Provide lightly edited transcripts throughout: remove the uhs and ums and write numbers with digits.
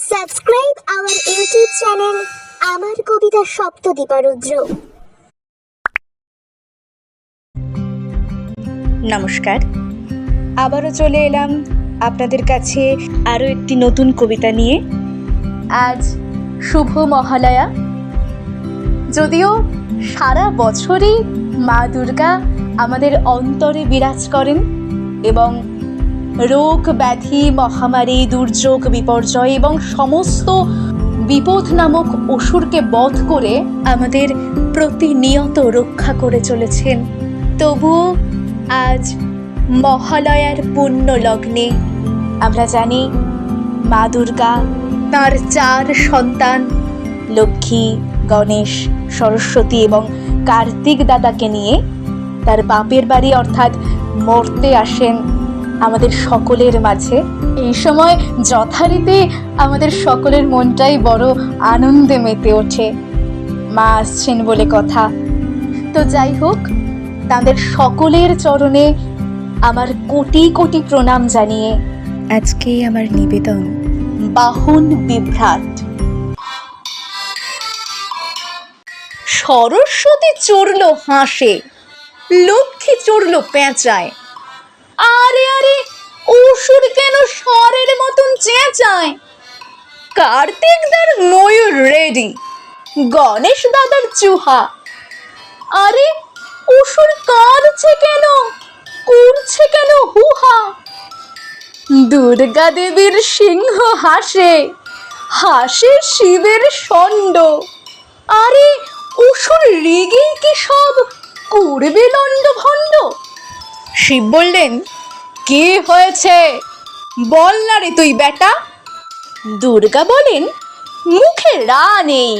Subscribe our YouTube channel আমার কবিতা সপ্তদীপারুদ্র। নমস্কার, আবারও চলে এলাম আপনাদের কাছে আরও একটি নতুন কবিতা নিয়ে। আজ শুভ মহালয়া। যদিও সারা বছরই মা দুর্গা আমাদের অন্তরে বিরাজ করেন এবং রোগ ব্যাধি মহামারী দুর্যোগ বিপর্যয় এবং সমস্ত বিপদ নামক অসুরকে বধ করে আমাদের প্রতিনিয়ত রক্ষা করে চলেছেন, তবুও আজ মহালয়ার পুণ্য লগ্নে আমরা জানি মা দুর্গা তাঁর 4 সন্তান লক্ষ্মী, গণেশ, সরস্বতী এবং কার্তিক দাদাকে নিয়ে তার বাপের বাড়ি অর্থাৎ মর্তে আসেন আমাদের সকলের মাঝে। এই সময় যথারীতি আমাদের সকলের মনটাই বড় আনন্দে মেতে ওঠে, মা আসছেন বলে কথা। তো যাই হোক, তাদের সকলের চরণে আমার কোটি কোটি প্রণাম জানিয়ে আজকে আমার নিবেদন বাহন বিভ্রাট। সরস্বতী চড়ল হাঁসে, লক্ষ্মী চড়ল পেঁচায়, আরে আরে অসুর কেন ষড়ের মতন চেঁচায়? কার্তিক দার ময়ূর রেডি, গণেশ দাদার চুহা, আরে অসুর কাঁদছে কেন, করছে কেন হুহা? দুর্গা দেবীর সিংহ হাসে, হাসে শিবের ষণ্ড, আরে অসুর রেগে কি সব করবে লণ্ড ভণ্ড? শিব বললেন, কি হয়েছে বল না রে তুই বেটা? দুর্গা বলেন, মুখে রা নেই,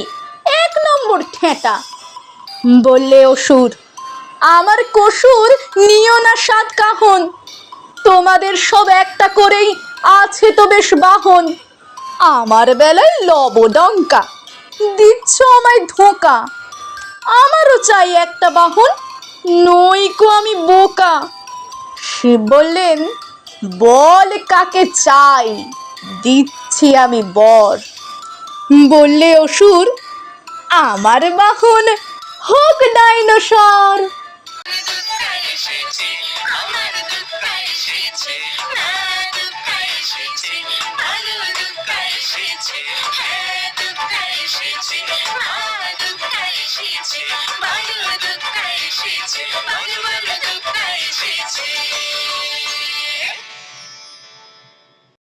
1 নম্বর ঠেঁটা। বললে অসুর, আমার কসুর নিও না 7 কাহন, তোমাদের সব একটা করেই আছে তো বেশ বাহন। আমার বেলায় লবডঙ্কা, দিচ্ছ আমায় ধোঁকা, আমারও চাই একটা বাহন, নইকো আমি বোকা। শিব বললেন, বল কাকে চাই, দিচ্ছি আমি বর। বললে অসুর, আমার বাহন হোক ডাইনোসর।